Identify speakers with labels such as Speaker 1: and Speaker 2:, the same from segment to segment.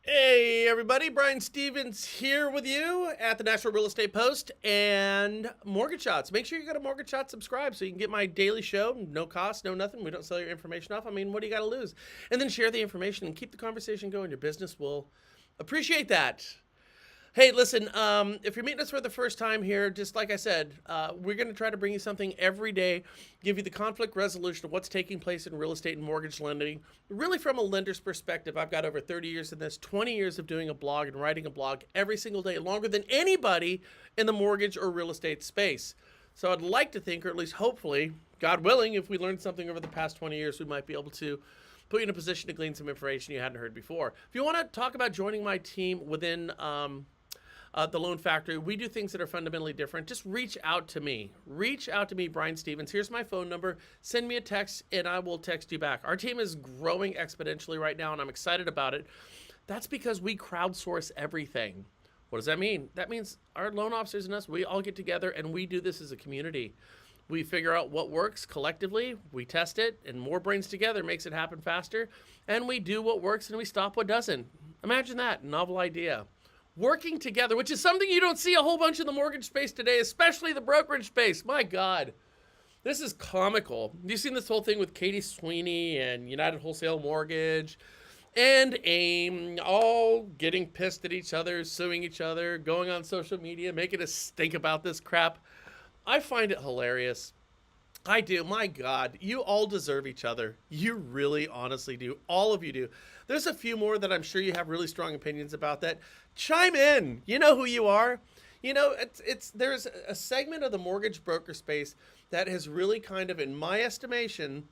Speaker 1: Hey everybody, Brian Stevens here with you at the National Real Estate Post and Mortgage Shots. Make sure you go to Mortgage Shots, subscribe so you can get my daily show, no cost, no nothing. We don't sell your information off. I mean, what do you got to lose? And then share the information and keep the conversation going. Your business will appreciate that. Hey, listen, if you're meeting us for the first time here, just like I said, we're going to try to bring you something every day, give you the conflict resolution of what's taking place in real estate and mortgage lending, really from a lender's perspective. I've got over 30 years in this, 20 years of doing a blog and writing a blog every single day, longer than anybody in the mortgage or real estate space. So I'd like to think, or at least hopefully, God willing, if we learned something over the past 20 years, we might be able to put you in a position to glean some information you hadn't heard before. If you want to talk about joining my team within the Loan Factory, we do things that are fundamentally different. Just reach out to me. Reach out to me, Brian Stevens. Here's my phone number. Send me a text, and I will text you back. Our team is growing exponentially right now, and I'm excited about it. That's because we crowdsource everything. What does that mean? That means our loan officers and us, we all get together, and we do this as a community. We figure out what works collectively, we test it, and more brains together makes it happen faster, and we do what works, and we stop what doesn't. Imagine that, novel idea. Working together, which is something you don't see a whole bunch in the mortgage space today, especially the brokerage space. My God, this is comical. You've seen this whole thing with Katie Sweeney and United Wholesale Mortgage and AIM all getting pissed at each other, suing each other, going on social media, making us stink about this crap. I find it hilarious. I do. My God, you all deserve each other. You really honestly do. All of you do. There's a few more that I'm sure you have really strong opinions about that. Chime in. You know who you are. You know, there's a segment of the mortgage broker space that has really kind of, in my estimation,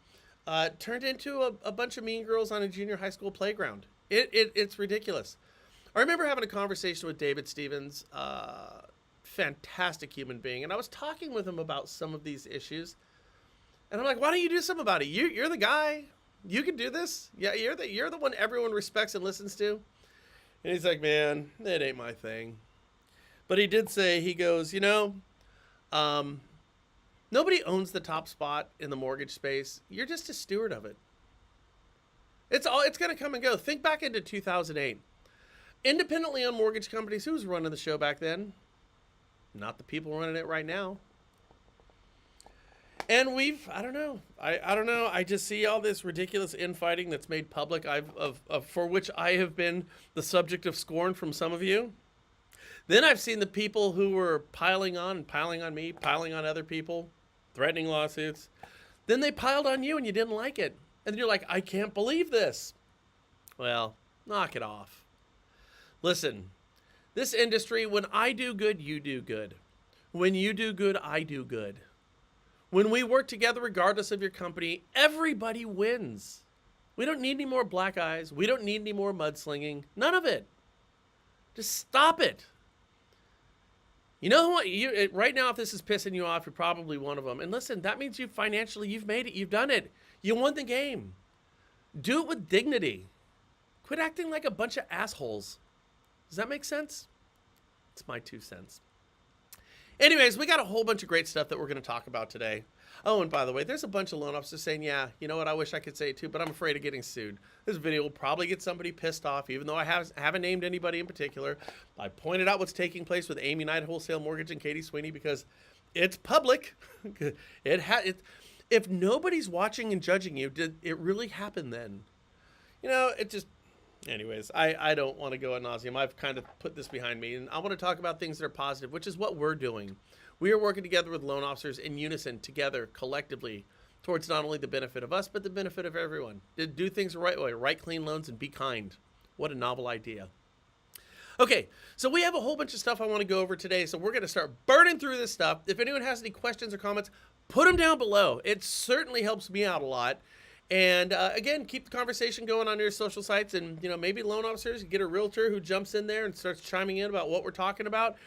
Speaker 1: turned into a bunch of mean girls on a junior high school playground. It's ridiculous. I remember having a conversation with David Stevens, fantastic human being, and I was talking with him about some of these issues. And I'm like, why don't you do something about it? You're the guy. You can do this. Yeah, you're the one everyone respects and listens to. And he's like, man, it ain't my thing. But he did say, he goes, nobody owns the top spot in the mortgage space. You're just a steward of it. It's going to come and go. Think back into 2008. Independently owned mortgage companies, who was running the show back then? Not the people running it right now. And I don't know. I don't know. I just see all this ridiculous infighting that's made public, for which I have been the subject of scorn from some of you. Then I've seen the people who were piling on me, piling on other people, threatening lawsuits. Then they piled on you and you didn't like it. And then you're like, I can't believe this. Well, knock it off. Listen, this industry, when I do good, you do good. When you do good, I do good. When we work together, regardless of your company, everybody wins. We don't need any more black eyes. We don't need any more mudslinging. None of it. Just stop it. You know what? Right now, if this is pissing you off, you're probably one of them. And listen, that means you've made it. You've done it. You won the game. Do it with dignity. Quit acting like a bunch of assholes. Does that make sense? It's my 2 cents. Anyways, we got a whole bunch of great stuff that we're going to talk about today. Oh, and by the way, there's a bunch of loan officers saying, yeah, you know what, I wish I could say it too, but I'm afraid of getting sued. This video will probably get somebody pissed off, even though I haven't named anybody in particular. I pointed out what's taking place with AIM, United Wholesale Mortgage, and Katie Sweeney because it's public. If nobody's watching and judging you, did it really happen then? You know, anyways, I don't want to go ad nauseum. I've kind of put this behind me, and I want to talk about things that are positive, which is what we're doing. We are working together with loan officers in unison, together, collectively, towards not only the benefit of us, but the benefit of everyone. To do things the right way, write clean loans, and be kind. What a novel idea. Okay, so we have a whole bunch of stuff I want to go over today, so we're going to start burning through this stuff. If anyone has any questions or comments, put them down below. It certainly helps me out a lot. And again, keep the conversation going on your social sites, and maybe loan officers, get a realtor who jumps in there and starts chiming in about what we're talking about.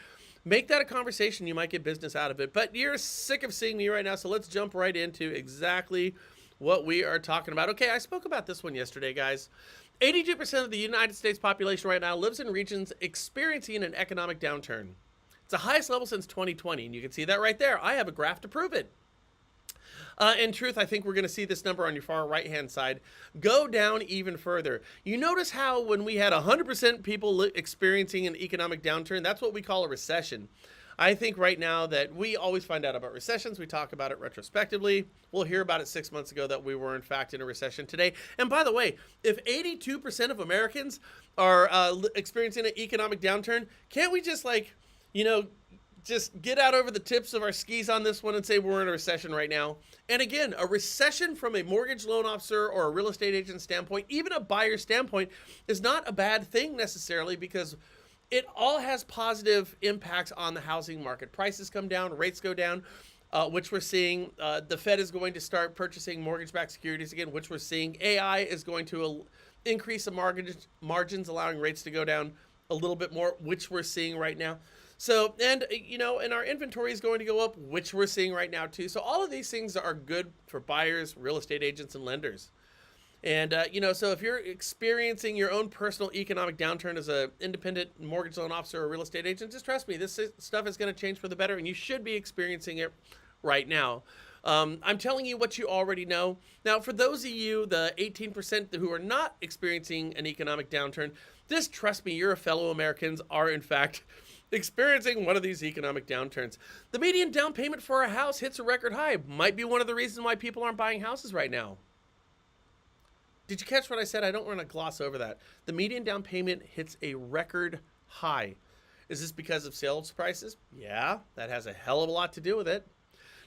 Speaker 1: Make that a conversation. You might get business out of it. But you're sick of seeing me right now, so let's jump right into exactly what we are talking about. Okay, I spoke about this one yesterday, guys. 82% of the United States population right now lives in regions experiencing an economic downturn. It's the highest level since 2020, and you can see that right there. I have a graph to prove it. In truth, I think we're going to see this number on your far right-hand side go down even further. You notice how when we had 100% people experiencing an economic downturn, that's what we call a recession. I think right now that we always find out about recessions. We talk about it retrospectively. We'll hear about it 6 months ago that we were in fact in a recession today. And by the way, if 82% of Americans are experiencing an economic downturn, can't we just just get out over the tips of our skis on this one and say we're in a recession right now? And again, a recession from a mortgage loan officer or a real estate agent standpoint, even a buyer standpoint, is not a bad thing necessarily, because it all has positive impacts on the housing market. Prices come down, rates go down, which we're seeing. The Fed is going to start purchasing mortgage-backed securities again, which we're seeing. AI is going to increase the margins, allowing rates to go down a little bit more, which we're seeing right now. So, and our inventory is going to go up, which we're seeing right now too. So all of these things are good for buyers, real estate agents, and lenders. And, so if you're experiencing your own personal economic downturn as an independent mortgage loan officer or real estate agent, just trust me, this stuff is going to change for the better, and you should be experiencing it right now. I'm telling you what you already know. Now, for those of you, the 18% who are not experiencing an economic downturn, just trust me, your fellow Americans are, in fact, experiencing one of these economic downturns. The median down payment for a house hits a record high. Might be one of the reasons why people aren't buying houses right now. Did you catch what I said? I don't want to gloss over that. The median down payment hits a record high. Is this because of sales prices? Yeah, that has a hell of a lot to do with it.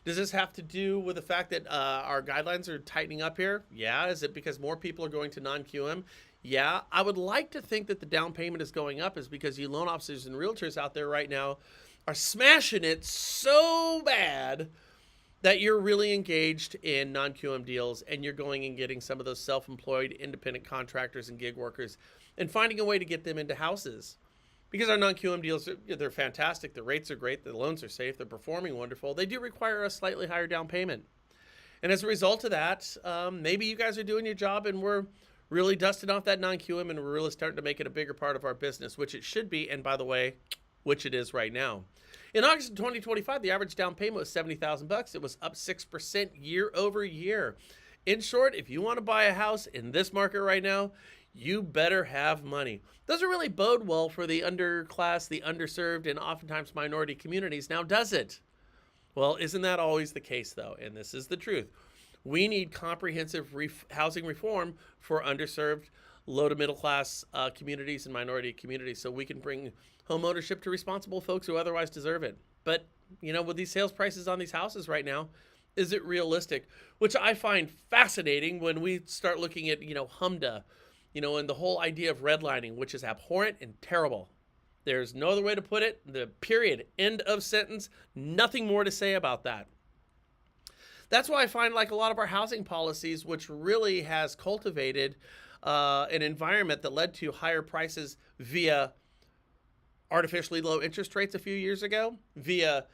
Speaker 1: Does this have to do with the fact that our guidelines are tightening up here? Yeah. Is it because more people are going to non-QM? Yeah. I would like to think that the down payment is going up is because you loan officers and realtors out there right now are smashing it so bad that you're really engaged in non-QM deals, and you're going and getting some of those self-employed independent contractors and gig workers and finding a way to get them into houses. Because our non-QM deals, they're fantastic. The rates are great. The loans are safe. They're performing wonderful. They do require a slightly higher down payment. And as a result of that, maybe you guys are doing your job and we're really dusting off that non-QM and we're really starting to make it a bigger part of our business, which it should be. And by the way, which it is right now. In August of 2025, the average down payment was $70,000. It was up 6% year over year. In short, if you want to buy a house in this market right now, you better have money. Doesn't really bode well for the underclass, the underserved, and oftentimes minority communities. Now, does it? Well, isn't that always the case, though? And this is the truth. We need comprehensive housing reform for underserved, low to middle class communities and minority communities, so we can bring home ownership to responsible folks who otherwise deserve it. But, with these sales prices on these houses right now, is it realistic? Which I find fascinating when we start looking at, HMDA, and the whole idea of redlining, which is abhorrent and terrible. There's no other way to put it. The period, end of sentence, nothing more to say about that. That's why I find like a lot of our housing policies, which really has cultivated an environment that led to higher prices via artificially low interest rates a few years ago, via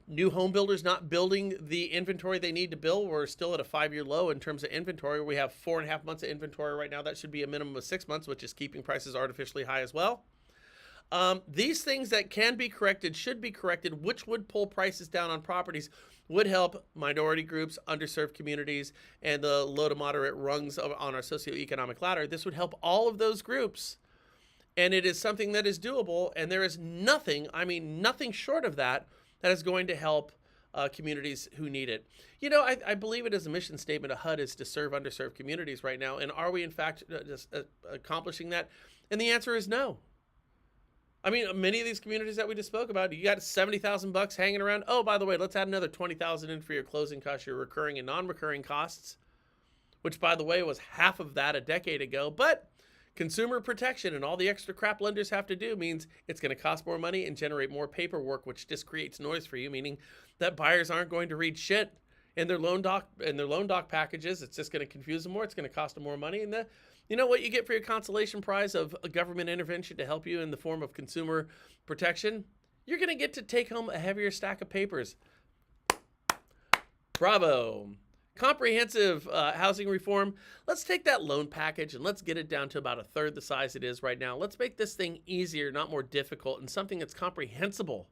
Speaker 1: new home builders not building the inventory they need to build. We're still at a 5-year low in terms of inventory. We have 4.5 months of inventory right now. That should be a minimum of 6 months, which is keeping prices artificially high as well. These things that can be corrected should be corrected, which would pull prices down on properties, would help minority groups, underserved communities, and the low to moderate rungs on our socioeconomic ladder. This would help all of those groups. And it is something that is doable, and there is nothing, nothing short of that, that is going to help communities who need it. I believe it is a mission statement of HUD is to serve underserved communities right now. And are we, in fact, accomplishing that? And the answer is no. Many of these communities that we just spoke about, you got $70,000 hanging around. Oh, by the way, let's add another $20,000 in for your closing costs, your recurring and non-recurring costs, which, by the way, was half of that a decade ago. But consumer protection and all the extra crap lenders have to do means it's going to cost more money and generate more paperwork, which just creates noise for you, meaning that buyers aren't going to read shit in their loan doc packages. It's just going to confuse them more. It's going to cost them more money. And you know what you get for your consolation prize of a government intervention to help you in the form of consumer protection? You're going to get to take home a heavier stack of papers. Bravo. Comprehensive housing reform. Let's take that loan package and let's get it down to about a third the size it is right now. Let's make this thing easier, not more difficult, and something that's comprehensible.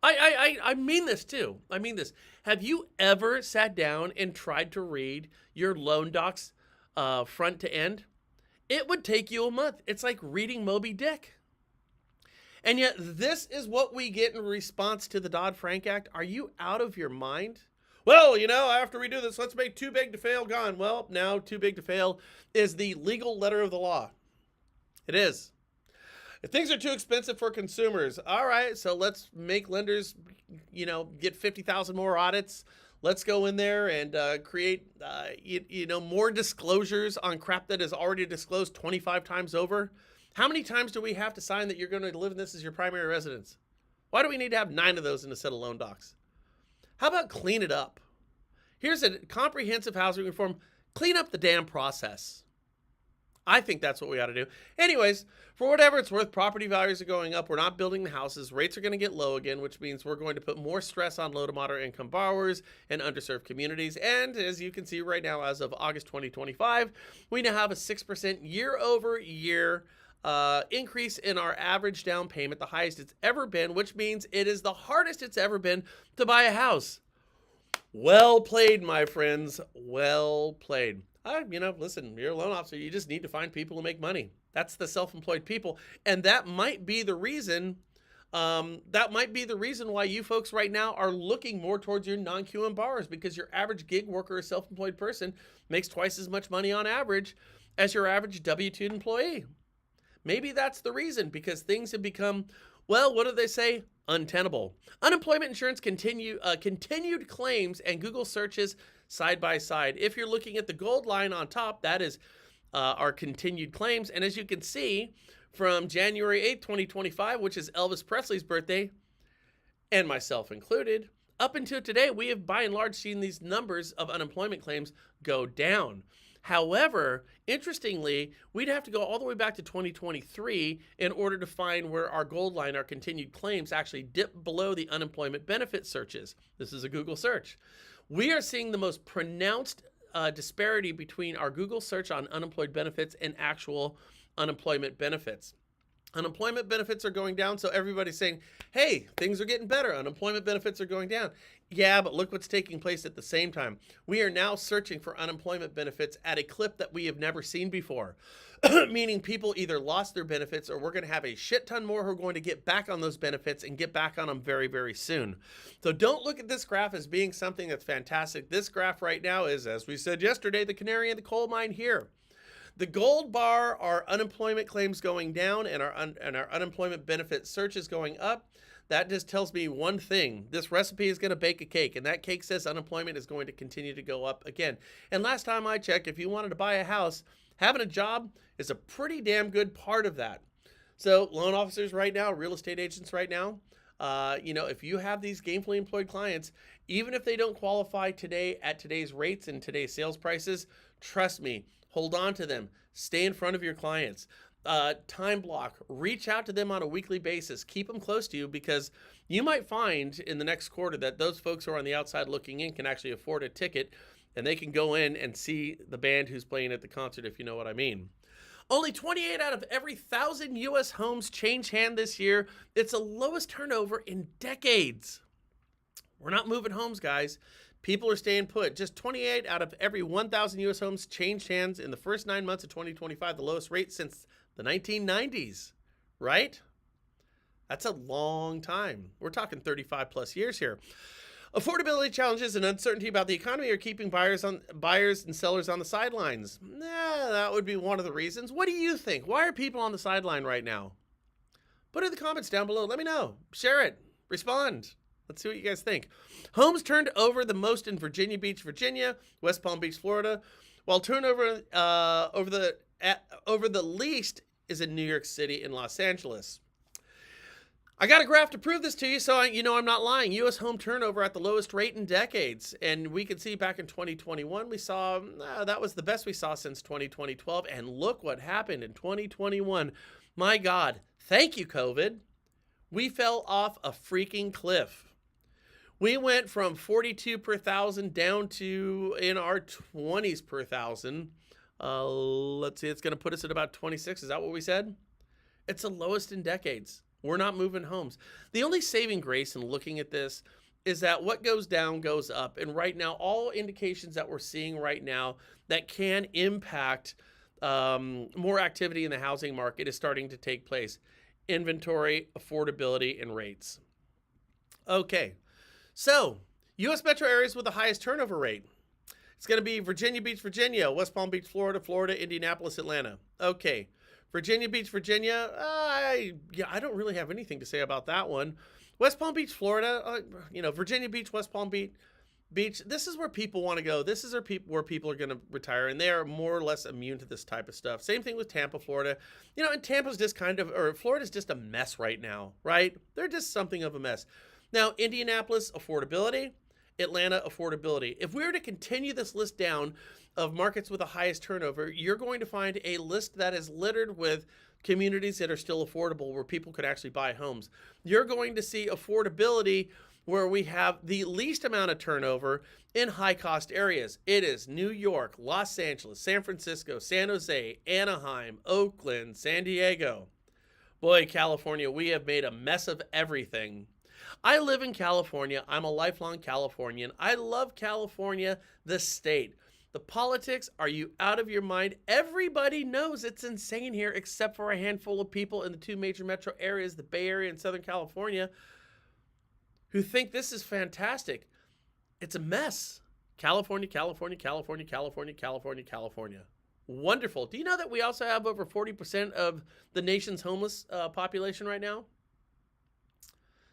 Speaker 1: I mean this too. I mean this. Have you ever sat down and tried to read your loan docs front to end? It would take you a month. It's like reading Moby Dick. And yet, this is what we get in response to the Dodd-Frank Act. Are you out of your mind? Well, after we do this, let's make too big to fail gone. Well, now too big to fail is the legal letter of the law. It is. If things are too expensive for consumers, all right, so let's make lenders, get 50,000 more audits. Let's go in there and create, more disclosures on crap that is already disclosed 25 times over. How many times do we have to sign that you're going to live in this as your primary residence? Why do we need to have 9 of those in a set of loan docs? How about clean it up? Here's a comprehensive housing reform. Clean up the damn process. I think that's what we ought to do. Anyways, for whatever it's worth, property values are going up. We're not building the houses. Rates are going to get low again, which means we're going to put more stress on low to moderate income borrowers and underserved communities. And as you can see right now, as of August 2025, we now have a 6% year-over-year increase in our average down payment, the highest it's ever been, which means it is the hardest it's ever been to buy a house. Well played, my friends. Well played. Listen, you're a loan officer. You just need to find people who make money. That's the self-employed people. And that might be the reason, why you folks right now are looking more towards your non-QM borrowers, because your average gig worker or self-employed person makes twice as much money on average as your average W-2 employee. Maybe that's the reason, because things have become, well, what do they say? Untenable. Unemployment insurance continued claims and Google searches side by side. If you're looking at the gold line on top, that is our continued claims. And as you can see, from January 8th, 2025, which is Elvis Presley's birthday, and myself included, up until today, we have by and large seen these numbers of unemployment claims go down. However, interestingly, we'd have to go all the way back to 2023 in order to find where our gold line, our continued claims, actually dip below the unemployment benefit searches. This is a Google search. We are seeing the most pronounced disparity between our Google search on unemployed benefits and actual unemployment benefits. Unemployment benefits are going down, so everybody's saying, hey, things are getting better. Unemployment benefits are going down. Yeah, but look what's taking place at the same time. We are now searching for unemployment benefits at a clip that we have never seen before, meaning people either lost their benefits or we're going to have a shit ton more who are going to get back on those benefits and get back on them very, very soon. So don't look at this graph as being something that's fantastic. This graph right now is, as we said yesterday, the canary in the coal mine here. The gold bar are unemployment claims going down and our unemployment benefit searches going up. That just tells me one thing. This recipe is going to bake a cake, and that cake says unemployment is going to continue to go up again. And last time I checked, if you wanted to buy a house, having a job is a pretty damn good part of that. So loan officers right now, real estate agents right now, if you have these gainfully employed clients, even if they don't qualify today at today's rates and today's sales prices, trust me, hold on to them. Stay in front of your clients. Time block. Reach out to them on a weekly basis. Keep them close to you, because you might find in the next quarter that those folks who are on the outside looking in can actually afford a ticket, and they can go in and see the band who's playing at the concert, if you know what I mean. Only 28 out of every 1,000 U.S. homes change hand this year. It's the lowest turnover in decades. We're not moving homes, guys. People are staying put. Just 28 out of every 1,000 U.S. homes changed hands in the first 9 months of 2025, the lowest rate since the 1990s, right? That's a long time. We're talking 35 plus years here. Affordability challenges and uncertainty about the economy are keeping buyers and sellers on the sidelines. That would be one of the reasons. What do you think? Why are people on the sideline right now? Put it in the comments down below. Let me know. Share it. Respond. Let's see what you guys think. Homes turned over the most in Virginia Beach, Virginia, West Palm Beach, Florida, while turnover over the least is in New York City and Los Angeles. I got a graph to prove this to you, so I'm not lying. U.S. home turnover at the lowest rate in decades. And we can see back in 2021, we saw that was the best we saw since 2012. And look what happened in 2021. My God, thank you, COVID. We fell off a freaking cliff. We went from 42 per thousand down to in our 20s per thousand. Let's see, it's going to put us at about 26. Is that what we said? It's the lowest in decades. We're not moving homes. The only saving grace in looking at this is that what goes down goes up. And right now, all indications that we're seeing right now that can impact more activity in the housing market is starting to take place. Inventory, affordability, and rates. Okay, so U.S. metro areas with the highest turnover rate. It's going to be Virginia Beach, Virginia, West Palm Beach, Florida, Florida, Indianapolis, Atlanta. Okay, Virginia Beach, Virginia, I don't really have anything to say about that one. West Palm Beach, Florida, Virginia Beach, West Palm Beach, this is where people want to go. This is where people are going to retire, and they are more or less immune to this type of stuff. Same thing with Tampa, Florida. And Tampa's just Florida's just a mess right now, right? They're just something of a mess. Now, Indianapolis, affordability. Atlanta, affordability. If we were to continue this list down of markets with the highest turnover, you're going to find a list that is littered with communities that are still affordable where people could actually buy homes. You're going to see affordability where we have the least amount of turnover in high-cost areas. It is New York, Los Angeles, San Francisco, San Jose, Anaheim, Oakland, San Diego. Boy, California, we have made a mess of everything. I live in California. I'm a lifelong Californian. I love California, the state. The politics, are you out of your mind? Everybody knows it's insane here except for a handful of people in the two major metro areas, the Bay Area and Southern California, who think this is fantastic. It's a mess. California, California, California, California, California, California. Wonderful. Do you know that we also have over 40% of the nation's homeless population right now?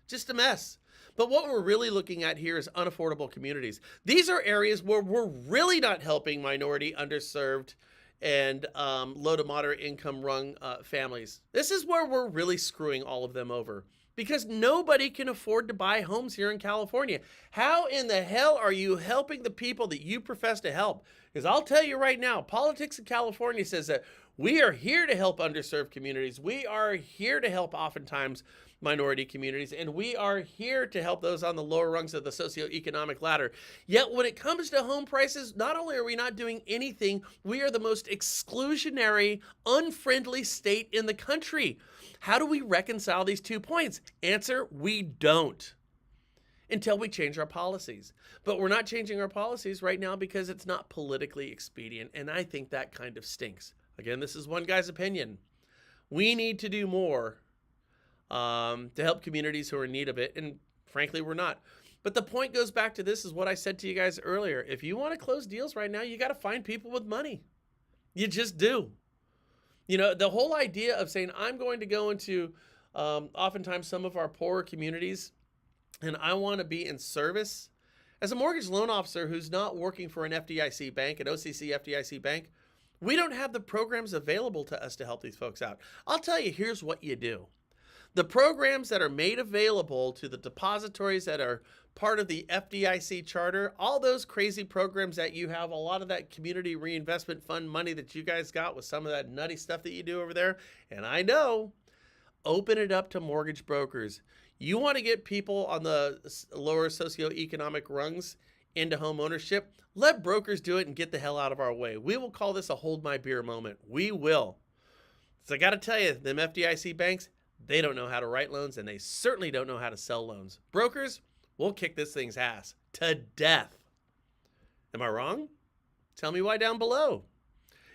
Speaker 1: Just a mess. But what we're really looking at here is unaffordable communities. These are areas where we're really not helping minority, underserved, and low to moderate income rung families. This is where we're really screwing all of them over because nobody can afford to buy homes here in California. How in the hell are you helping the people that you profess to help? Because I'll tell you right now, politics in California says that we are here to help underserved communities. We are here to help oftentimes minority communities, and we are here to help those on the lower rungs of the socioeconomic ladder. Yet when it comes to home prices, not only are we not doing anything, we are the most exclusionary, unfriendly state in the country. How do we reconcile these 2 points? Answer, we don't. Until we change our policies. But we're not changing our policies right now because it's not politically expedient, and I think that kind of stinks. Again, this is one guy's opinion. We need to do more to help communities who are in need of it, and frankly, we're not. But the point goes back to this is what I said to you guys earlier. If you want to close deals right now, you got to find people with money. You just do. The whole idea of saying, I'm going to go into oftentimes some of our poorer communities and I want to be in service. As a mortgage loan officer who's not working for an FDIC bank, an OCC FDIC bank, we don't have the programs available to us to help these folks out. I'll tell you, here's what you do. The programs that are made available to the depositories that are part of the FDIC charter, all those crazy programs that you have, a lot of that community reinvestment fund money that you guys got with some of that nutty stuff that you do over there, and I know, open it up to mortgage brokers. You want to get people on the lower socioeconomic rungs into home ownership, let brokers do it and get the hell out of our way. We will call this a hold my beer moment. We will. So I got to tell you, them FDIC banks, they don't know how to write loans, and they certainly don't know how to sell loans. Brokers, we'll kick this thing's ass to death. Am I wrong? Tell me why down below.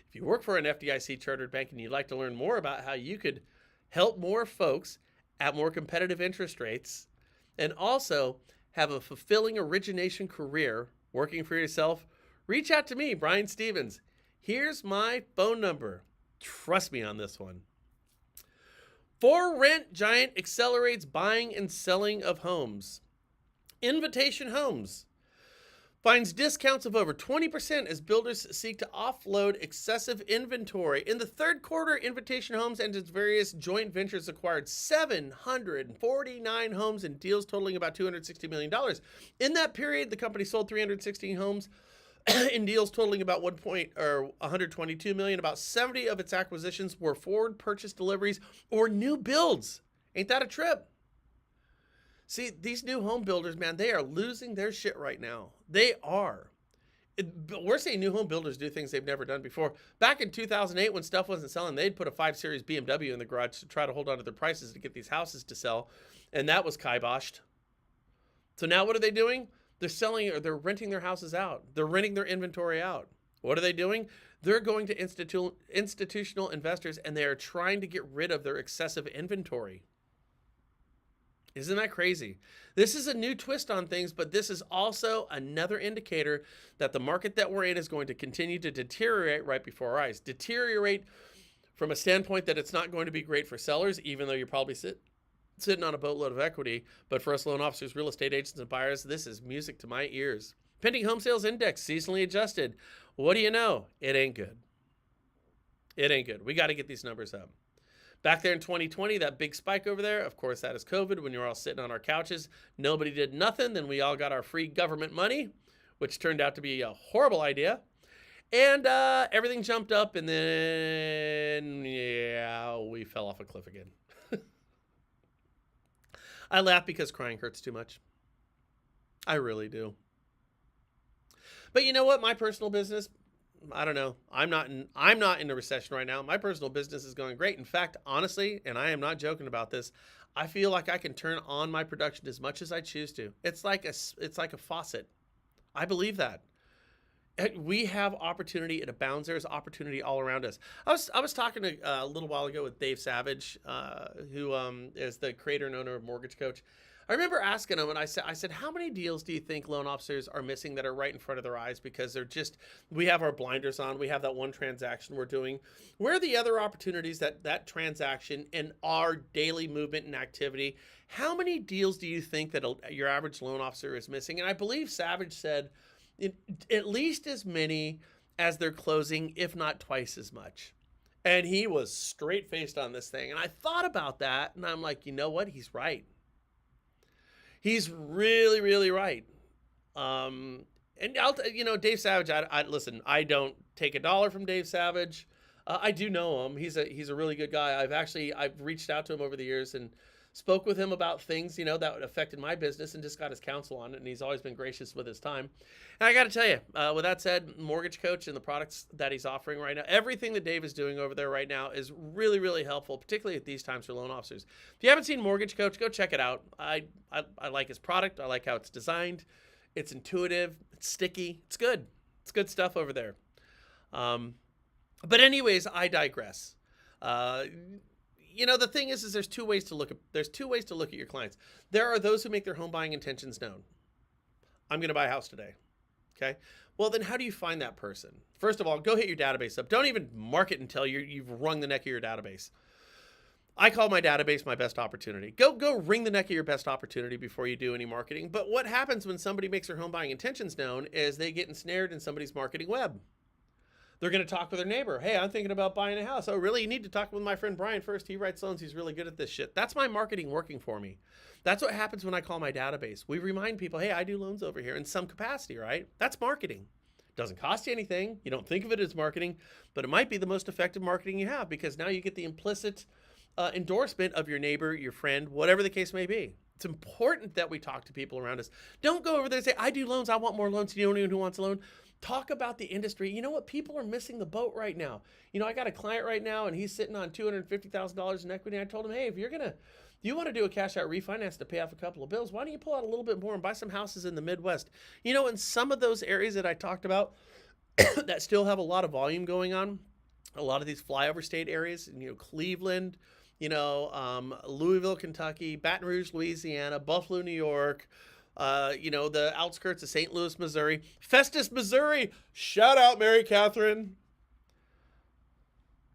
Speaker 1: If you work for an FDIC chartered bank and you'd like to learn more about how you could help more folks at more competitive interest rates and also have a fulfilling origination career working for yourself, reach out to me, Brian Stevens. Here's my phone number. Trust me on this one. For Rent Giant accelerates buying and selling of homes. Invitation Homes finds discounts of over 20% as builders seek to offload excessive inventory. In the third quarter, Invitation Homes and its various joint ventures acquired 749 homes and deals totaling about $260 million. In that period, the company sold 316 homes in deals totaling about $122 million. About 70 of its acquisitions were forward purchase deliveries or new builds. Ain't that a trip? See, these new home builders, man, they are losing their shit right now. They are. But we're seeing new home builders do things they've never done before. Back in 2008, when stuff wasn't selling, they'd put a 5 Series BMW in the garage to try to hold on to their prices to get these houses to sell, and that was kiboshed. So now what are they doing? They're selling, or they're renting their houses out. They're renting their inventory out. What are they doing? They're going to institutional investors, and they are trying to get rid of their excessive inventory. Isn't that crazy? This is a new twist on things, but this is also another indicator that the market that we're in is going to continue to deteriorate right before our eyes. Deteriorate from a standpoint that it's not going to be great for sellers, even though you're probably sitting on a boatload of equity. But for us loan officers, real estate agents, and buyers, this is music to my ears. Pending home sales index, seasonally adjusted. What do you know? It ain't good. It ain't good. We got to get these numbers up. Back there in 2020, that big spike over there, of course, that is COVID, when you're all sitting on our couches. Nobody did nothing. Then we all got our free government money, which turned out to be a horrible idea. And everything jumped up, and then, yeah, we fell off a cliff again. I laugh because crying hurts too much. I really do. But you know what? My personal business, I don't know. I'm not in a recession right now. My personal business is going great. In fact, honestly, and I am not joking about this, I feel like I can turn on my production as much as I choose to. It's like a faucet. I believe that. We have opportunity. It abounds. There's opportunity all around us. I was talking a little while ago with Dave Savage, who is the creator and owner of Mortgage Coach. I remember asking him, and I said, how many deals do you think loan officers are missing that are right in front of their eyes because we have our blinders on, we have that one transaction we're doing. Where are the other opportunities that transaction and our daily movement and activity? How many deals do you think that your average loan officer is missing? And I believe Savage said at least as many as they're closing, if not twice as much. And he was straight-faced on this thing. And I thought about that, and I'm like, you know what? He's right. He's really, really right. And Dave Savage, listen, I don't take $1 from Dave Savage. I do know him. He's a really good guy. I've reached out to him over the years and spoke with him about things, that affected my business and just got his counsel on it. And he's always been gracious with his time. And I got to tell you, with that said, Mortgage Coach and the products that he's offering right now, everything that Dave is doing over there right now is really, really helpful, particularly at these times for loan officers. If you haven't seen Mortgage Coach, go check it out. I like his product. I like how it's designed. It's intuitive. It's sticky. It's good. It's good stuff over there. But anyways, I digress. The thing is there's two ways to look at your clients. There are those who make their home buying intentions known. I'm going to buy a house today. Okay. Well, then how do you find that person? First of all, go hit your database up. Don't even market until you've wrung the neck of your database. I call my database my best opportunity. Go wring the neck of your best opportunity before you do any marketing. But what happens when somebody makes their home buying intentions known is they get ensnared in somebody's marketing web. They're going to talk with their neighbor. Hey, I'm thinking about buying a house. Oh, really? You need to talk with my friend Brian first. He writes loans. He's really good at this shit. That's my marketing working for me. That's what happens when I call my database. We remind people, hey, I do loans over here in some capacity, right? That's marketing. Doesn't cost you anything. You don't think of it as marketing, but it might be the most effective marketing you have because now you get the implicit endorsement of your neighbor, your friend, whatever the case may be. It's important that we talk to people around us. Don't go over there and say, I do loans. I want more loans. You know anyone who wants a loan? Talk about the industry. You know what? People are missing the boat right now. I got a client right now and he's sitting on $250,000 in equity. I told him, hey, if you want to do a cash out refinance to pay off a couple of bills, why don't you pull out a little bit more and buy some houses in the Midwest? In some of those areas that I talked about that still have a lot of volume going on, a lot of these flyover state areas, Cleveland, Louisville, Kentucky, Baton Rouge, Louisiana, Buffalo, New York, the outskirts of St. Louis, Missouri, Festus, Missouri. Shout out, Mary Catherine.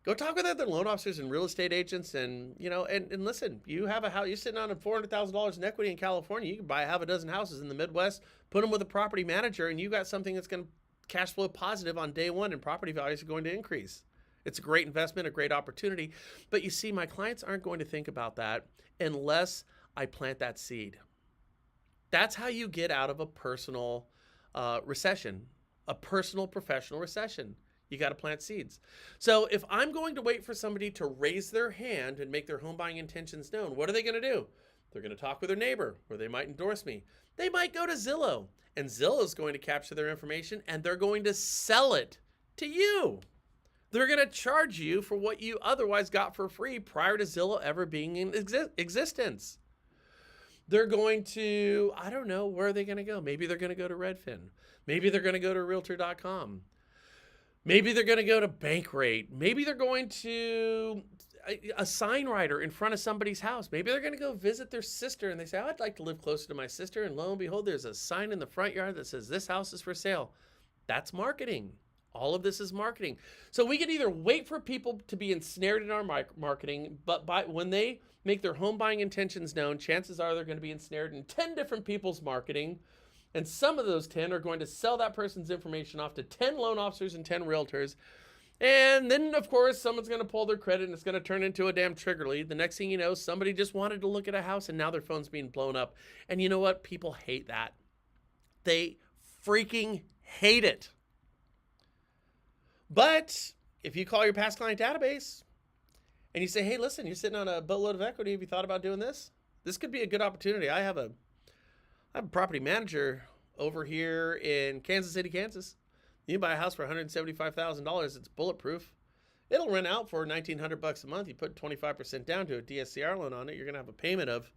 Speaker 1: Go talk with other loan officers and real estate agents, and listen. You have a house. You're sitting on $400,000 in equity in California. You can buy half a dozen houses in the Midwest, put them with a property manager, and you got something that's going to cash flow positive on day one, and property values are going to increase. It's a great investment, a great opportunity. But you see, my clients aren't going to think about that unless I plant that seed. That's how you get out of a personal recession, a personal professional recession. You got to plant seeds. So if I'm going to wait for somebody to raise their hand and make their home buying intentions known, what are they going to do? They're going to talk with their neighbor, or they might endorse me. They might go to Zillow And Zillow is going to capture their information and they're going to sell it to you. They're going to charge you for what you otherwise got for free prior to Zillow ever being in existence. They're going to, I don't know, where are they going to go? Maybe they're going to go to Redfin. Maybe they're going to go to Realtor.com. Maybe they're going to go to Bankrate. Maybe they're going to a sign writer in front of somebody's house. Maybe they're going to go visit their sister and they say, oh, I'd like to live closer to my sister. And lo and behold, there's a sign in the front yard that says this house is for sale. That's marketing. All of this is marketing. So we can either wait for people to be ensnared in our marketing, but when they make their home buying intentions known, chances are they're going to be ensnared in 10 different people's marketing. And some of those 10 are going to sell that person's information off to 10 loan officers and 10 realtors. And then, of course, someone's going to pull their credit and it's going to turn into a damn trigger lead. The next thing you know, somebody just wanted to look at a house and now their phone's being blown up. And you know what? People hate that. They freaking hate it. But if you call your past client database and you say, hey, listen, you're sitting on a boatload of equity. Have you thought about doing this? This could be a good opportunity. I have a property manager over here in Kansas City, Kansas. You can buy a house for $175,000. It's bulletproof. It'll rent out for $1,900 a month. You put 25% down to a DSCR loan on it. You're going to have a payment of,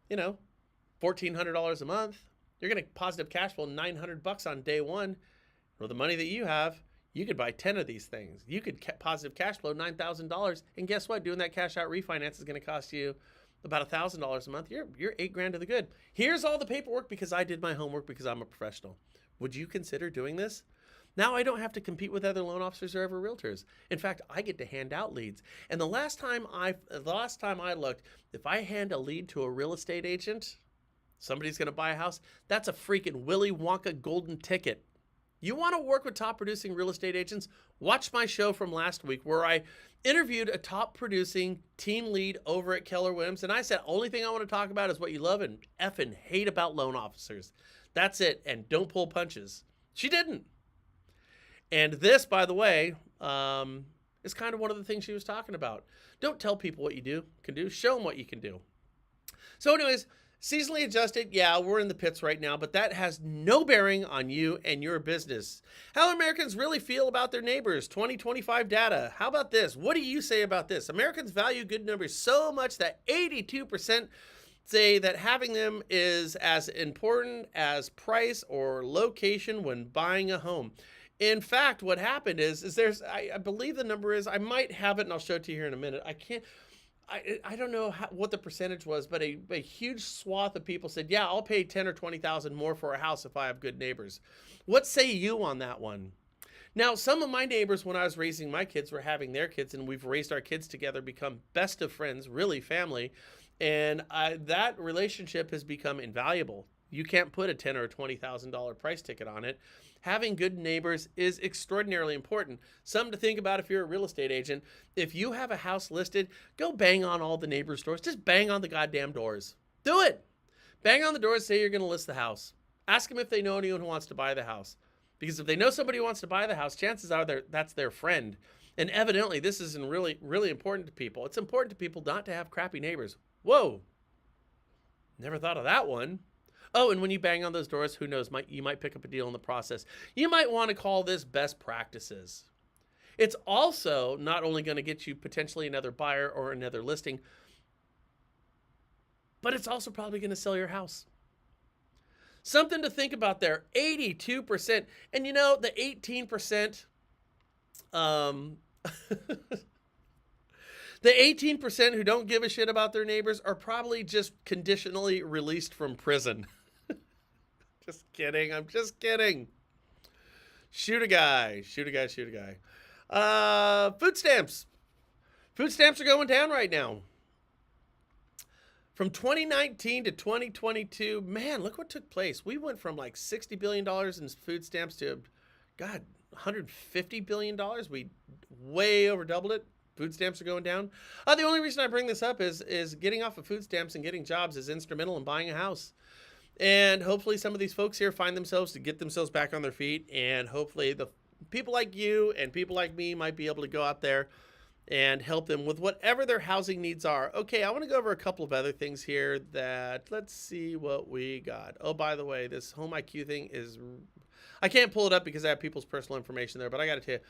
Speaker 1: $1,400 a month. You're going to positive cash flow $900 on day one. With the money that you have, you could buy 10 of these things. You could positive cash flow $9,000. And guess what? Doing that cash out refinance is going to cost you about $1,000 a month. You're $8,000 to the good. Here's all the paperwork because I did my homework because I'm a professional. Would you consider doing this? Now I don't have to compete with other loan officers or other realtors. In fact, I get to hand out leads. And the last time I looked, if I hand a lead to a real estate agent, somebody's going to buy a house, that's a freaking Willy Wonka golden ticket. You want to work with top producing real estate agents? Watch my show from last week where I interviewed a top producing team lead over at Keller Williams. And I said, only thing I want to talk about is what you love and effing hate about loan officers. That's it. And don't pull punches. She didn't. And this, by the way, is kind of one of the things she was talking about. Don't tell people what you can do. Show them what you can do. So anyways, seasonally adjusted, yeah, we're in the pits right now, but that has no bearing on you and your business. How Americans really feel about their neighbors, 2025 data. How about this? What do you say about this? Americans value good neighbors so much that 82% say that having them is as important as price or location when buying a home. In fact, what happened is there's, I believe the number is, I might have it and I'll show it to you here in a minute. I don't know what the percentage was, but a huge swath of people said, yeah, I'll pay 10 or 20,000 more for a house if I have good neighbors. What say you on that one? Now, some of my neighbors, when I was raising my kids, were having their kids, and we've raised our kids together, become best of friends, really family. And that relationship has become invaluable. You can't put a $10,000 or $20,000 price ticket on it. Having good neighbors is extraordinarily important. Something to think about if you're a real estate agent. If you have a house listed, go bang on all the neighbors' doors. Just bang on the goddamn doors. Do it. Bang on the doors, say you're going to list the house. Ask them if they know anyone who wants to buy the house. Because if they know somebody who wants to buy the house, chances are that's their friend. And evidently, this isn't really, really important to people. It's important to people not to have crappy neighbors. Whoa. Never thought of that one. Oh, and when you bang on those doors, who knows, you might pick up a deal in the process. You might want to call this best practices. It's also not only going to get you potentially another buyer or another listing, but it's also probably going to sell your house. Something to think about there, 82%. And the 18%, the 18% who don't give a shit about their neighbors are probably just conditionally released from prison. Just kidding. I'm just kidding. Shoot a guy. Food stamps. Food stamps are going down right now. From 2019 to 2022, man, look what took place. We went from like $60 billion in food stamps to, God, $150 billion. We way over doubled it. Food stamps are going down. The only reason I bring this up is getting off of food stamps and getting jobs is instrumental in buying a house. And hopefully some of these folks here find themselves to get themselves back on their feet. And hopefully the people like you and people like me might be able to go out there and help them with whatever their housing needs are. Okay, I want to go over a couple of other things here that, let's see what we got. Oh, by the way, this Home IQ thing is, I can't pull it up because I have people's personal information there, but I got to tell you,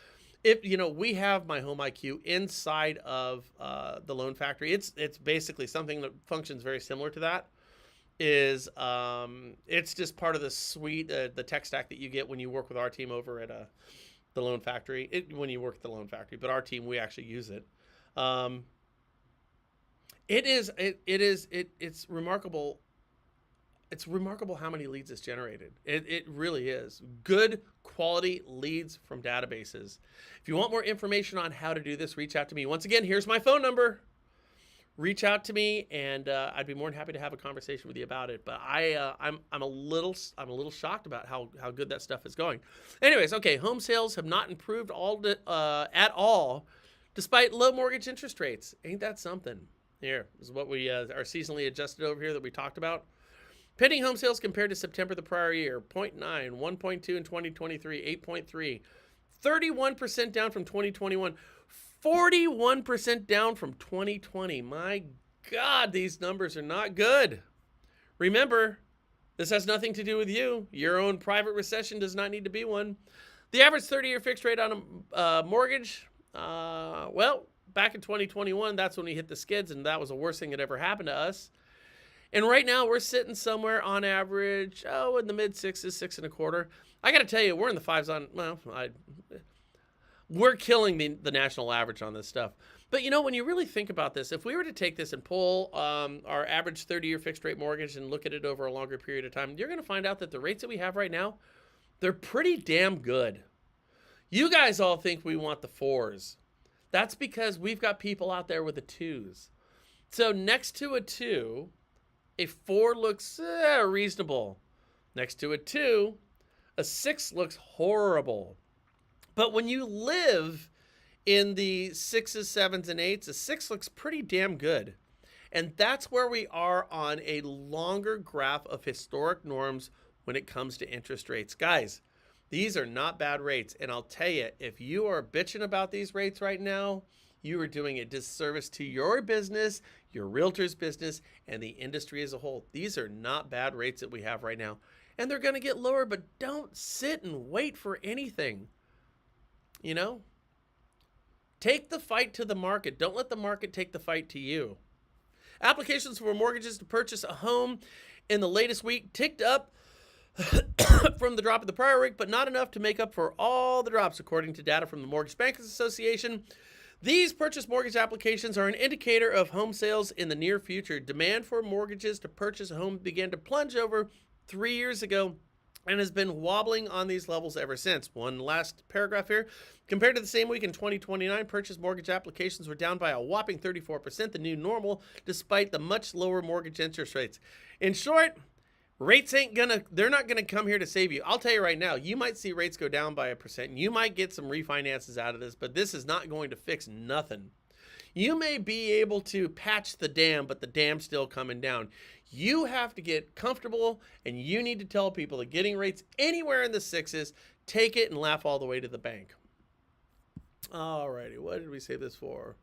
Speaker 1: if you know, we have my Home IQ inside of the Loan Factory. It's basically something that functions very similar to that. It's just part of the suite, the tech stack that you get when you work with our team over at the Loan Factory. When you work at the Loan Factory, but our team, we actually use it. It's remarkable. It's remarkable how many leads it's generated. It really is. Good quality leads from databases. If you want more information on how to do this, reach out to me. Once again, here's my phone number. Reach out to me, and I'd be more than happy to have a conversation with you about it. But I'm a little shocked about how good that stuff is going. Anyways, okay, home sales have not improved at all, despite low mortgage interest rates. Ain't that something? Here is what we are seasonally adjusted over here that we talked about. Pending home sales compared to September the prior year: 0.9, 1.2 in 2023, 8.3, 31% down from 2021. 41% down from 2020. My God, these numbers are not good. Remember, this has nothing to do with you. Your own private recession does not need to be one. The average 30-year fixed rate on a mortgage, well, back in 2021, that's when we hit the skids, and that was the worst thing that ever happened to us. And right now, we're sitting somewhere on average, in the mid-6s, 6.25. I got to tell you, we're in the 5s on, well, we're killing the national average on this stuff. But, you know, when you really think about this, if we were to take this and pull our average 30-year fixed rate mortgage and look at it over a longer period of time, you're going to find out that the rates that we have right now, they're pretty damn good. You guys all think we want the 4s. That's because we've got people out there with the 2s. So next to a 2, a 4 looks reasonable. Next to a 2, a 6 looks horrible. But when you live in the 6s, 7s, and 8s, a 6 looks pretty damn good. And that's where we are on a longer graph of historic norms when it comes to interest rates. Guys, these are not bad rates. And I'll tell you, if you are bitching about these rates right now, you are doing a disservice to your business, your realtor's business, and the industry as a whole. These are not bad rates that we have right now. And they're going to get lower, but don't sit and wait for anything. You know, take the fight to the market. Don't let the market take the fight to you. Applications for mortgages to purchase a home in the latest week ticked up from the drop of the prior week, but not enough to make up for all the drops, according to data from the Mortgage Bankers Association. These purchase mortgage applications are an indicator of home sales in the near future. Demand for mortgages to purchase a home began to plunge over 3 years ago and has been wobbling on these levels ever since. One last paragraph here. Compared to the same week in 2029, purchase mortgage applications were down by a whopping 34%, the new normal, despite the much lower mortgage interest rates. In short, rates they're not gonna come here to save you. I'll tell you right now, you might see rates go down by 1%, and you might get some refinances out of this, but this is not going to fix nothing. You may be able to patch the dam, but the dam's still coming down. You have to get comfortable, and you need to tell people that getting rates anywhere in the 6s, take it and laugh all the way to the bank. Alrighty, what did we save this for?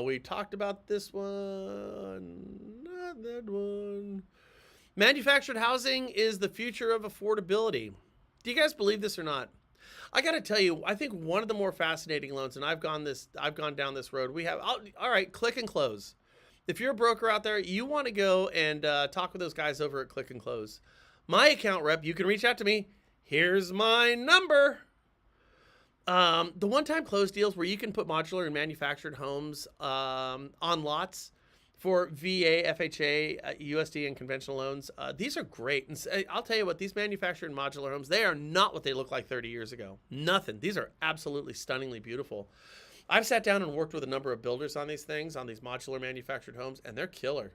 Speaker 1: We talked about this one, not that one. Manufactured housing is the future of affordability. Do you guys believe this or not? I got to tell you, I think one of the more fascinating loans, and I've gone down this road. We have, all right, Click and Close. If you're a broker out there, you want to go and talk with those guys over at Click and Close. My account rep, you can reach out to me. Here's my number. The one-time close deals where you can put modular and manufactured homes on lots for VA, FHA, USD, and conventional loans. These are great. And I'll tell you what, these manufactured and modular homes, they are not what they looked like 30 years ago. Nothing. These are absolutely stunningly beautiful. I've sat down and worked with a number of builders on these things, on these modular manufactured homes, and they're killer.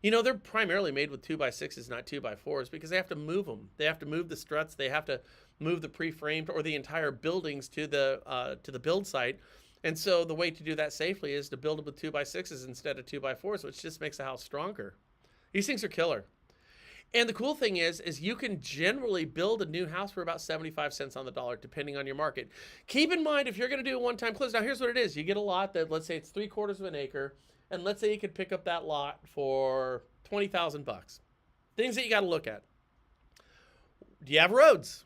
Speaker 1: You know, they're primarily made with 2x6s, not 2x4s, because they have to move them. They have to move the struts. They have to move the pre-framed or the entire buildings to the build site. And so the way to do that safely is to build it with 2x6s instead of 2x4s, which just makes the house stronger. These things are killer. And the cool thing is you can generally build a new house for about 75 cents on the dollar, depending on your market. Keep in mind, if you're going to do a one-time close, now here's what it is. You get a lot that, let's say it's 3/4 of an acre, and let's say you could pick up that lot for 20,000 bucks. Things that you got to look at. Do you have roads?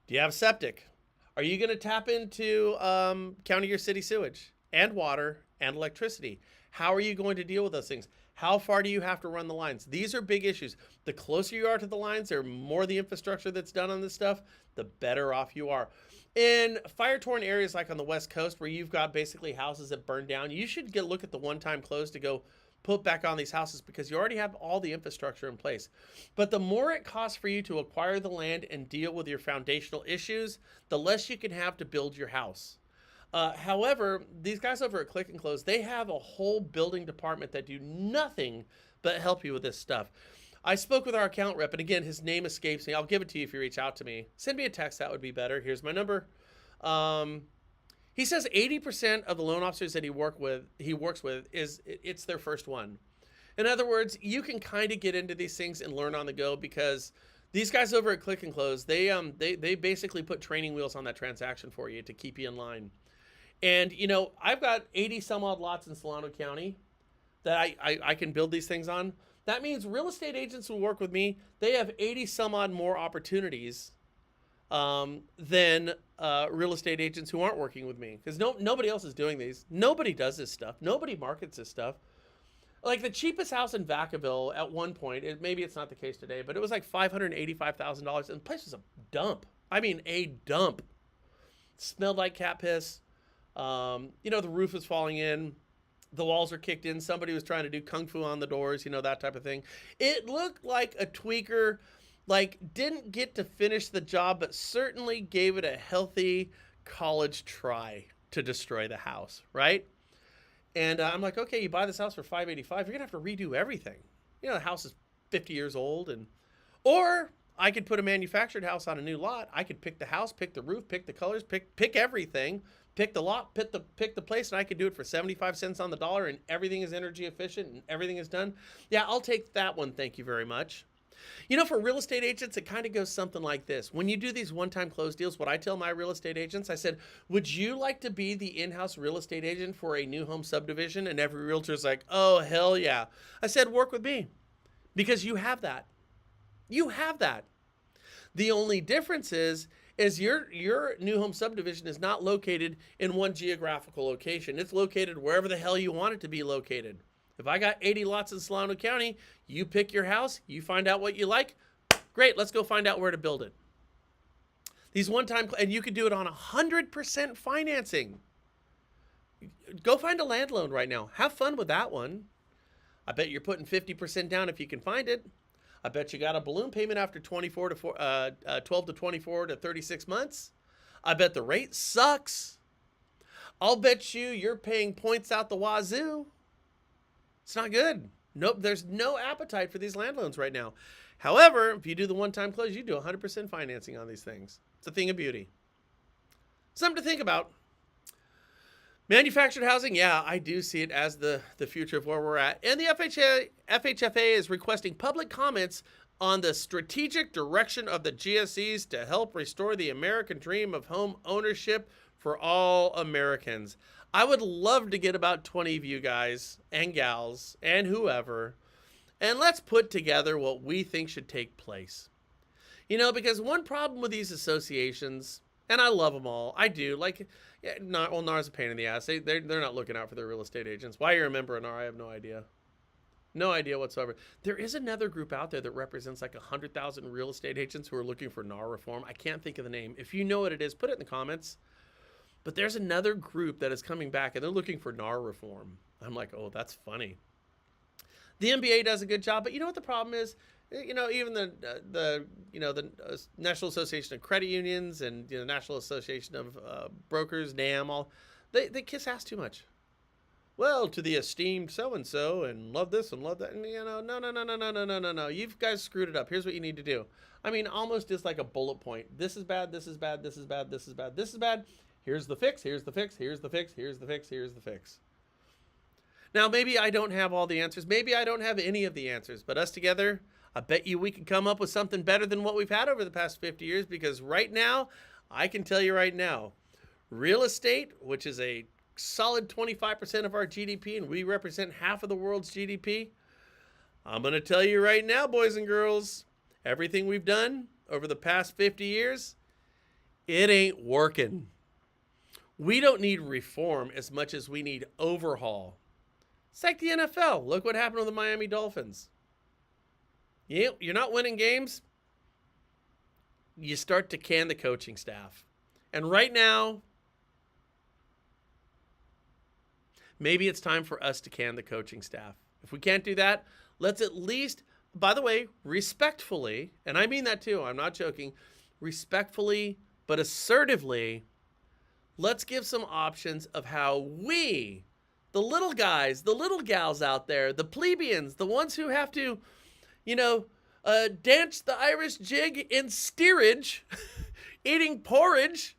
Speaker 1: Do you have septic? Are you going to tap into county or city sewage and water and electricity? How are you going to deal with those things? How far do you have to run the lines? These are big issues. The closer you are to the lines, or more the infrastructure that's done on this stuff, the better off you are. In fire-torn areas like on the West Coast, where you've got basically houses that burn down, you should look at the one-time close to go put back on these houses, because you already have all the infrastructure in place. But the more it costs for you to acquire the land and deal with your foundational issues, the less you can have to build your house. However, these guys over at Click and Close, they have a whole building department that do nothing but help you with this stuff. I spoke with our account rep, and again, his name escapes me. I'll give it to you if you reach out to me. Send me a text, that would be better. Here's my number. He says 80% of the loan officers that he works with, it's their first one. In other words, you can kind of get into these things and learn on the go, because these guys over at Click and Close, they basically put training wheels on that transaction for you to keep you in line. And, you know, I've got 80 some odd lots in Solano County that I can build these things on. That means real estate agents who work with me, they have 80 some odd more opportunities than real estate agents who aren't working with me. Because nobody else is doing these. Nobody does this stuff. Nobody markets this stuff. Like the cheapest house in Vacaville at one point, maybe it's not the case today, but it was like $585,000, and the place was a dump. I mean, a dump. Smelled like cat piss. You know, the roof was falling in. The walls are kicked in. Somebody was trying to do kung fu on the doors, you know, that type of thing. It looked like a tweaker, like, didn't get to finish the job, but certainly gave it a healthy college try to destroy the house, right? And I'm like, okay, you buy this house for $585, you're gonna have to redo everything. You know, the house is 50 years old, or I could put a manufactured house on a new lot. I could pick the house, pick the roof, pick the colors, pick everything, pick the lot, pick the place, and I could do it for 75 cents on the dollar, and everything is energy efficient and everything is done. Yeah, I'll take that one, thank you very much. You know, for real estate agents, it kind of goes something like this. When you do these one-time close deals, what I tell my real estate agents, I said, would you like to be the in-house real estate agent for a new home subdivision? And every realtor's like, oh, hell yeah. I said, work with me, because you have that. You have that. The only difference is your new home subdivision is not located in one geographical location. It's located wherever the hell you want it to be located. If I got 80 lots in Solano County, you pick your house, you find out what you like. Great, let's go find out where to build it. These one-time, and you could do it on 100% financing. Go find a land loan right now. Have fun with that one. I bet you're putting 50% down if you can find it. I bet you got a balloon payment after 12 to 24 to 36 months. I bet the rate sucks. I'll bet you're paying points out the wazoo. It's not good. Nope, there's no appetite for these land loans right now. However, if you do the one-time close, you do 100% financing on these things. It's a thing of beauty. Something to think about. Manufactured housing, yeah, I do see it as the future of where we're at. And the FHFA is requesting public comments on the strategic direction of the GSEs to help restore the American dream of home ownership for all Americans. I would love to get about 20 of you guys and gals and whoever, and let's put together what we think should take place. You know, because one problem with these associations, and I love them all, I do, like, yeah, NAR's a pain in the ass. They're not looking out for their real estate agents. Why you remember NAR, I have no idea. No idea whatsoever. There is another group out there that represents like 100,000 real estate agents who are looking for NAR reform. I can't think of the name. If you know what it is, put it in the comments. But there's another group that is coming back, and they're looking for NAR reform. I'm like, oh, that's funny. The NBA does a good job, but you know what the problem is? You know, even the National Association of Credit Unions and the National Association of Brokers, NAM, they kiss ass too much. Well, to the esteemed so-and-so, and love this and love that, and no. You guys screwed it up. Here's what you need to do. I mean, almost just like a bullet point. This is bad, this is bad, this is bad, this is bad, this is bad. Here's the fix, here's the fix, here's the fix, here's the fix, here's the fix. Now, maybe I don't have all the answers. Maybe I don't have any of the answers. But us together, I bet you we could come up with something better than what we've had over the past 50 years, because right now, I can tell you right now, real estate, which is a solid 25% of our GDP, and we represent half of the world's GDP, I'm going to tell you right now, boys and girls, everything we've done over the past 50 years, it ain't working. We don't need reform as much as we need overhaul. It's like the NFL. Look what happened to the Miami Dolphins. You're not winning games. You start to can the coaching staff. And right now, maybe it's time for us to can the coaching staff. If we can't do that, let's at least, by the way, respectfully, and I mean that too, I'm not joking, respectfully but assertively, let's give some options of how we, the little guys, the little gals out there, the plebeians, the ones who have to, dance the Irish jig in steerage, eating porridge,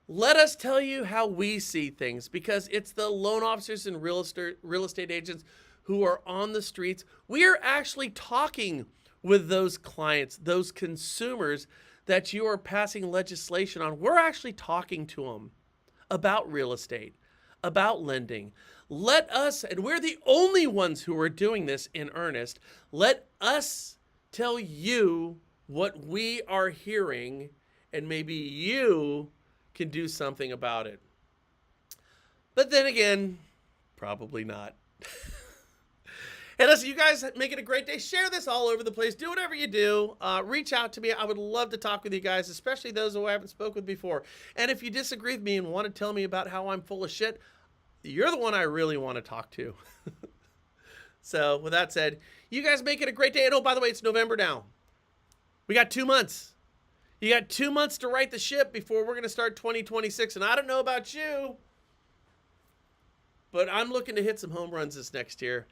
Speaker 1: let us tell you how we see things, because it's the loan officers and real estate agents who are on the streets. We are actually talking with those clients, those consumers that you are passing legislation on. We're actually talking to them about real estate, about lending. Let us, and we're the only ones who are doing this in earnest, let us tell you what we are hearing, and maybe you can do something about it. But then again, probably not. Hey, listen, you guys make it a great day. Share this all over the place. Do whatever you do. Reach out to me. I would love to talk with you guys, especially those who I haven't spoken with before. And if you disagree with me and want to tell me about how I'm full of shit, you're the one I really want to talk to. So with that said, you guys make it a great day. And oh, by the way, it's November now. We got 2 months. You got 2 months to right the ship before we're going to start 2026. And I don't know about you, but I'm looking to hit some home runs this next year.